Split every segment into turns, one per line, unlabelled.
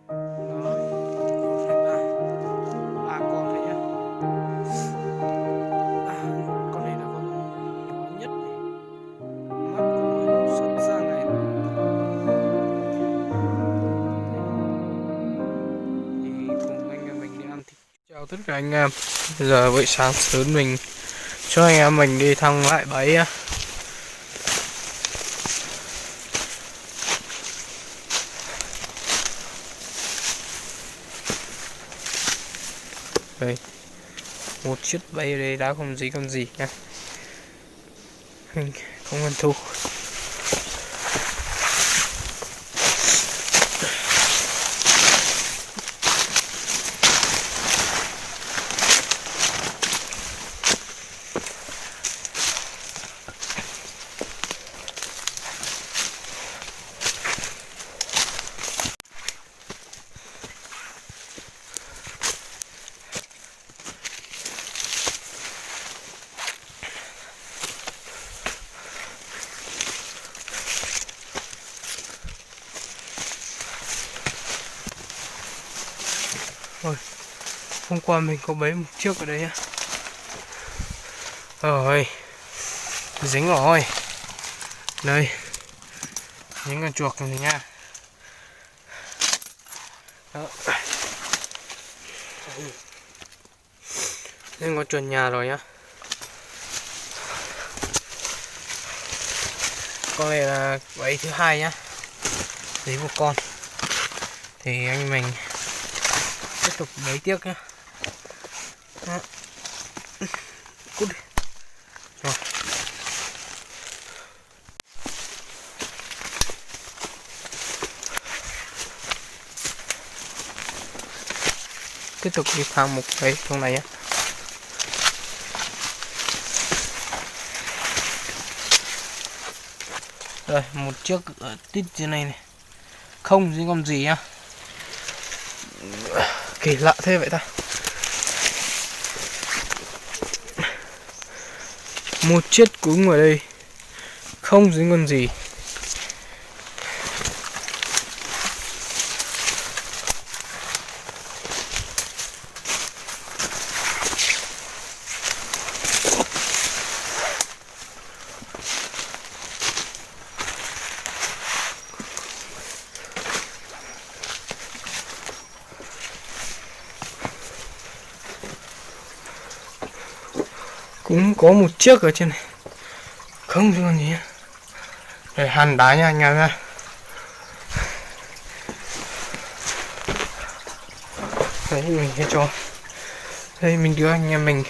Đó, 1, 2, 3, 3 con thôi nhá. Con này là con nhỏ nhất này. Mắt của nó xuất ra này. Thì cùng anh em mình đi ăn thịt. Chào tất cả anh em. Bây giờ buổi sáng sớm mình cho anh em mình đi thăm lại bẫy á. Đây, một chiếc bay ở đây đã không gì con gì nha, mình không cần thu. Rồi, hôm qua mình có bấy một chiếc ở đây nhá. Rồi, dính rồi. Đây, những con chuột này nha. Đó. Nên có chuột nhà rồi nhá. Con này là bẫy thứ hai nhá. Lấy một con. Thì anh mình tiếp tục bẫy tiếp nhá. Đó. Cút đi. Rồi. Tiếp tục đi phang một cái trong này nhá. Rồi, một chiếc ở tít trên này này. Không dính con gì nhá. Kỳ lạ thế vậy ta. Một chiếc cúng ở đây không dính con gì. Cũng có một chiếc ở trên này không dính con gì nhá. Đây, hàn đá nha anh em nha. Đấy, mình sẽ cho đây, mình đưa anh em mình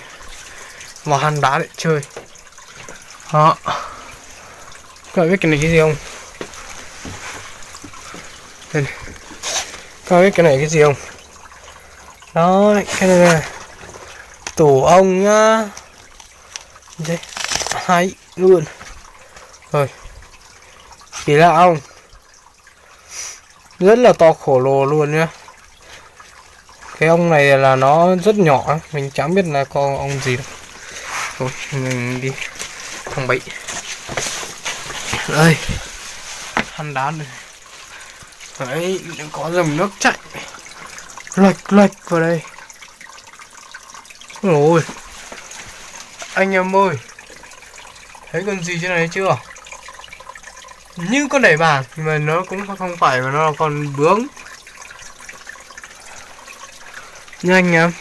vào hàn đá để chơi. Đó, các bạn biết cái này cái gì không? Đây, các bạn biết cái này cái gì không? Đó, cái này là tổ ong nhá. Đây, hay luôn. Rồi, kỳ lạ không? Rất là to khổ lồ luôn nhá. Cái ong này là nó rất nhỏ, mình chẳng biết là con ong gì đâu. Thôi, mình đi thằng bẫy. Đây, hăn đá này. Đấy, có dòng nước chạy lệch lệch vào đây. Ôi, anh em ơi, thấy con gì trên này chưa? Như con đẩy bàn mà nó cũng không phải, mà nó là con bướm nha anh em.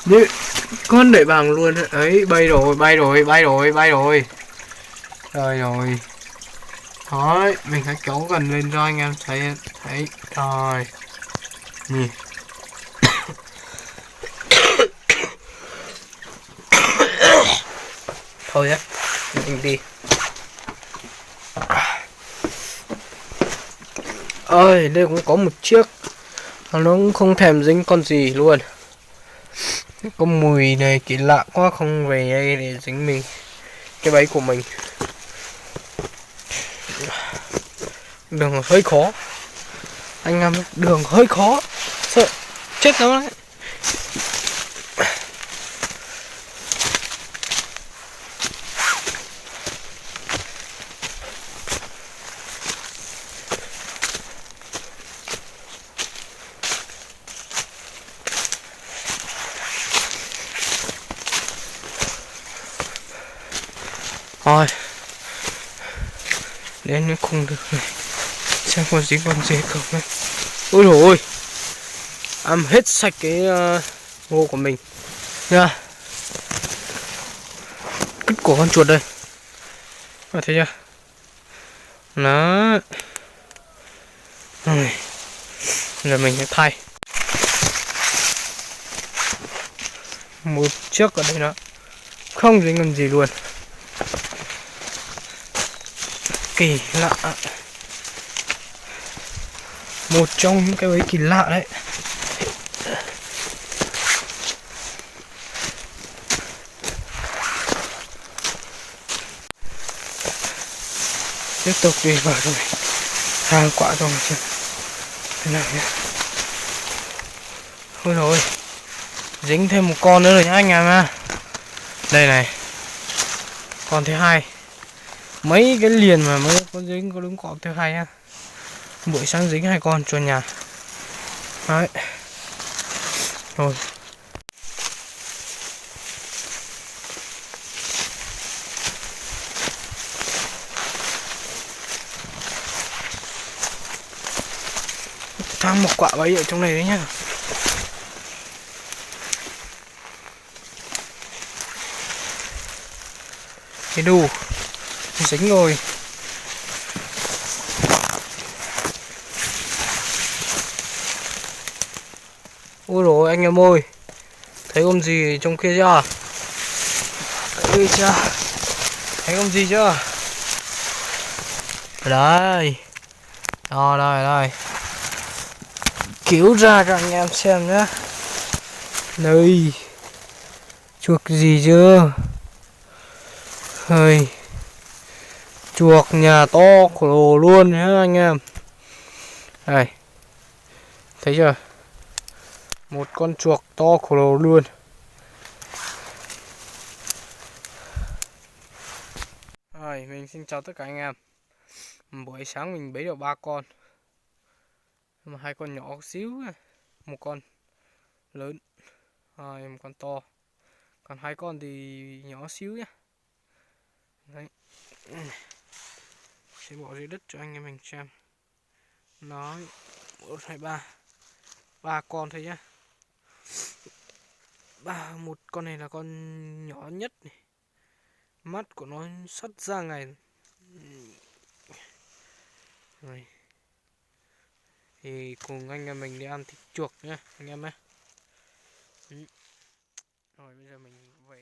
Như con đẩy bằng luôn ấy. Bay rồi, bay rồi, bay rồi, bay rồi. Rồi rồi. Đấy, mình hãy kéo gần lên cho anh em thấy. Đấy, rồi. Nhìn. Thôi á, mình đi. Ơi, đây cũng có một chiếc. Nó cũng không thèm dính con gì luôn. Có mùi này kỳ lạ quá, không về đây để dính mình cái bẫy của mình. Đường hơi khó anh em, đường hơi khó, sợ chết nó đấy. Rồi đến nó không được này, xem con gì không này. Ôi dồi ôi, ăn hết sạch cái ngô của mình nha. Cứt của con chuột đây, thấy chưa? Đó. Rồi giờ mình sẽ thay một chiếc ở đây, nó không dính làm gì luôn, kỳ lạ, một trong những cái ấy kỳ lạ đấy. Tiếp tục đi vào rồi hàng quả trong xem thế nào nhé. Ôi rồi dính thêm một con nữa rồi nhá anh em à. Đây này, con thứ hai, mấy cái liền mà mới con dính có đúng cọp thứ hai á. Buổi sáng dính 2 con chuột nhà đấy rồi. Tham một quả bấy ở trong này đấy nhá. Cái đù dính rồi. Ôi rồi anh em ơi, thấy con gì trong kia chưa? Ui chưa, thấy con gì chưa? Đây, đây cứu ra cho anh em xem nhé. Đây, chuột gì chưa? Hơi chuột nhà to khổng lồ luôn nhá anh em. Đây, thấy chưa? Một con chuột to khổng lồ luôn. Rồi, mình xin chào tất cả anh em. Buổi sáng mình bấy được 3 con, mà 2 con nhỏ xíu, một con lớn, một con to, còn 2 con thì nhỏ xíu nhá. Đấy, sẽ bỏ dưới đất cho anh em mình xem. Nói 1, 2, 3 con thôi nhá. Một con này là con nhỏ nhất này, mắt của nó sắt ra này. Rồi thì cùng anh em mình đi ăn thịt chuột nhá anh em nhé. Rồi bây giờ mình về